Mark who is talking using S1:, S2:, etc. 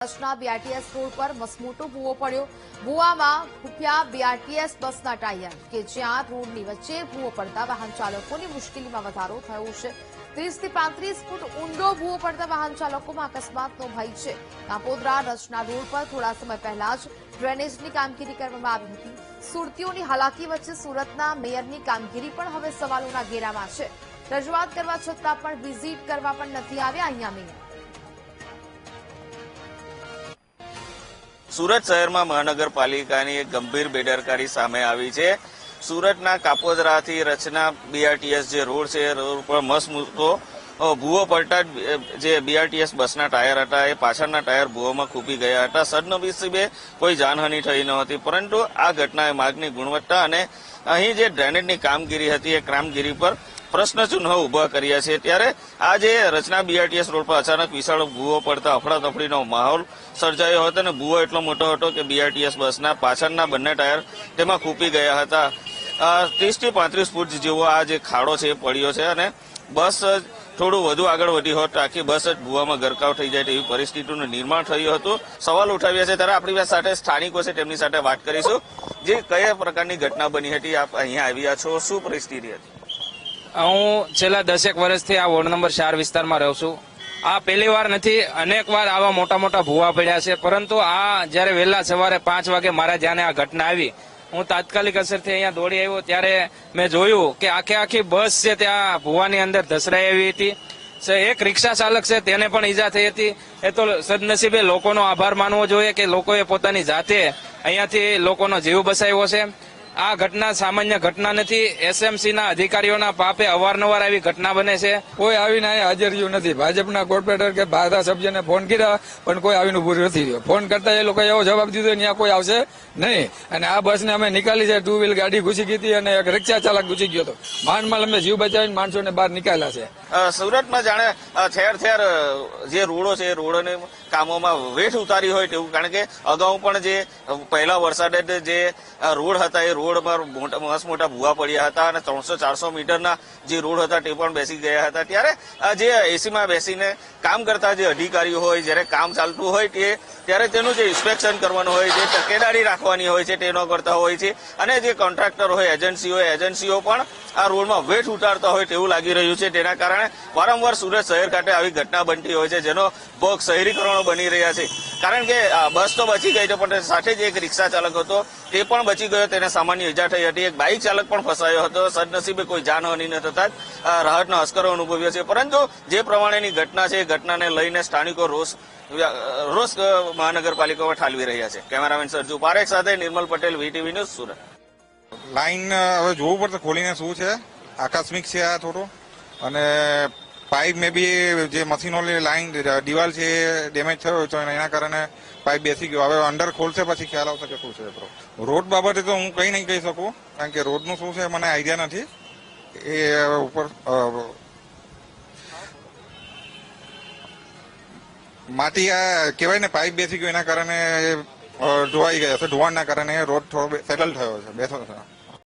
S1: કચ્છના BRTS road પર મસમોટો ભૂવો પડ્યો। ભૂવામાં ફૂટ્યા બીઆરટીએસ બસના ટાયર કે જ્યાં રોડની વચ્ચે ભૂવો પડતા વાહન ચાલકોની મુશ્કેલીમાં વધારો થયો છે। 30 થી 35 ફૂટ ઊંડો ભૂવો પડતા વાહન ચાલકોમાં અકસ્માતનો ભય છે। કાપોદ્રા રચના રોડ પર થોડા સમય પહેલા જ ડ્રેનેજની કામગીરી કરવામાં આવી હતી। સુરતીઓની હાલાકી વચ્ચે સુરતના મેયરની કામગીરી પણ હવે સવાલોના ઘેરામાં છે। રજૂઆત કરવા છતાં પણ વિઝિટ કરવા પણ નથી આવ્યા અહીંયા મેયર।
S2: સુરત શહેરમાં મહાનગરપાલિકાની એક ગંભીર બેદરકારી સામે આવી છે। સુરતના કાપોદ્રાથી રચના બીઆરટીએસ જે રોડ છે, રોડ પર મસમોટો ભૂવો પડતા જે બીઆરટીએસ બસના ટાયર હતા એ પાછળના ટાયર ભૂવોમાં ખૂપી ગયા હતા। સદનસીબે કોઈ જાનહાનિ થઈ નહોતી, પરંતુ આ ઘટનાએ માર્ગની ગુણવત્તા અને અહીં જે ડ્રેનેજની કામગીરી હતી એ કામગીરી પર પ્રશ્નચિહ્નો ઉભા કર્યા છે। ત્યારે આ જે રચના બીઆરટીએસ રોડ પર અચાનક વિશાળ ભૂવો પડતા અફડાતફડીનો માહોલ સર્જાયો હતો અને ભૂવો એટલો મોટો હતો કે બીઆરટીએસ બસના પાછળના બંને ટાયર તેમાં ખૂપી ગયા હતા। 30 થી 35 ફૂટ જેવો આ જે ખાડો છે એ પડ્યો છે અને બસ થોડું વધુ આગળ વધી હોત તો આખી બસ જ ભૂવામાં ગરકાવ થઈ જાય તેવી પરિસ્થિતિનું નિર્માણ થયું હતું। સવાલ ઉઠાવ્યા છે ત્યારે આપણી સાથે સ્થાનિકો છે, તેમની સાથે વાત કરીશું। જે કયા પ્રકારની ઘટના બની હતી, આપ અહીંયા આવ્યા છો, શું પરિસ્થિતિ હતી?
S3: હું છેલ્લા 10 વર્ષથી આ વોર્ડ નંબર 4 વિસ્તારમાં રહું છું। આ પહેલી વાર નથી, અનેક વાર આવા મોટા મોટા ભૂવા પડ્યા છે, પરંતુ આ જયારે વહેલા સવારે 5 વાગે મારા ધ્યાને આ ઘટના આવી, હું તાત્કાલિક અસરથી અહીંયા દોડી આવ્યો ત્યારે મેં જોયું કે આખી બસ છે ત્યાં ભૂવાની અંદર ધસરાઈ આવી હતી। એક રિક્ષા ચાલક છે તેને પણ ઈજા થઈ હતી। એ તો સદનસીબે લોકોનો આભાર માનવો જોઈએ કે લોકોએ પોતાની જાતે અહીંયાથી લોકોનો જીવ બચાવ્યો છે। આ ઘટના સામાન્ય ઘટના નથી। એસએમસી ના અધિકારીઓના પાપે અવારનવાર આવી ઘટના બને છે।
S4: કોઈ આવીને અહીંયા હાજર રહ્યું નથી। ભાજપના કોર્પોરેટર કે ધારાસભ્યને ફોન કર્યા પણ કોઈ આવીને ઉભું નથી રહ્યો। ફોન કરતા એ લોકો એવો જવાબ દીધો ત્યાં કોઈ આવશે નહીં। અને આ બસને અમે નિકાલી છે, 2 વ્હીલ ગાડી ઘૂસી ગઈ હતી અને એક રિક્ષા ચાલક ઘૂસી ગયો હતો। માંડ અમે જીવ બચાવીને માણસોને બહાર નીકાળ્યા છે।
S2: સુરતમાં જાણે ઠેર ઠેર જે રોડો છે, રોડોને કામોમાં વેઠ ઉતારી હોય તેવું, કારણ કે અગાઉ પણ જે પહેલા વરસાદે જે રોડ હતા એ રોડ પર મોટા ભૂવા પડ્યા હતા અને 300-400 મીટરના જે રોડ હતા તે પણ બેસી ગયા હતા। ત્યારે જે એસીમાં બેસીને કામ કરતા જે અધિકારીઓ હોય, જ્યારે કામ ચાલતું હોય ત્યારે તેનું જે ઇન્સ્પેક્શન કરવાનું હોય, જે તકેદારી રાખવાની હોય છે તે ન કરતા હોય છે અને જે કોન્ટ્રાક્ટર હોય, એજન્સીઓ પણ આ રોડમાં વેઠ ઉતારતા હોય તેવું લાગી રહ્યું છે। તેના કારણે વારંવાર સુરત શહેર ખાતે આવી ઘટના બનતી હોય છે, જેનો ભોગ શહેરીકરણો બની રહ્યા છે। કારણ કે બસ તો બચી ગઈ છે, પણ સાથે જ એક રિક્ષા ચાલક હતો તે પણ બચી ગયો, તેને સામાન્ય ઈજા થઈ હતી। એક બાઇક ચાલક પણ ફસાયો હતો। સદનસીબે કોઈ જાનહાનિ ન થતા જ રાહતનો અસ્કરો અનુભવ્યો છે, પરંતુ જે પ્રમાણેની ઘટના છે એ ઘટનાને લઈને સ્થાનિકો રોષ મહાનગરપાલિકામાં ઠાલવી રહ્યા છે। કેમેરામેન સરજુ પારેખ સાથે Nirmal Patel, VTV news, Surat.
S5: Line હવે જોવું પડશે ખોલીને શું છે, આકસ્મિક છે આ થોડું, અને પાઇપ મે બી જે મશીનોની લાઈન દિવાલ છે એ ડેમેજ થયો તો એના કારણે પાઇપ બેસી ગયો। હવે અંડર ખોલશે પછી ખ્યાલ આવશે કે શું છે। રોડ બાબતે તો હું કંઈ નહીં કહી શકું, કારણ કે રોડનું શું છે મને આઈડિયા નથી। એ ઉપર માટી આ કહેવાય ને પાઇપ બેસી ગયો એના કારણે ધોવાઈ ગયા છે, ધોવાણના કારણે રોડ થોડો સેટલ થયો છે, બેઠો છે।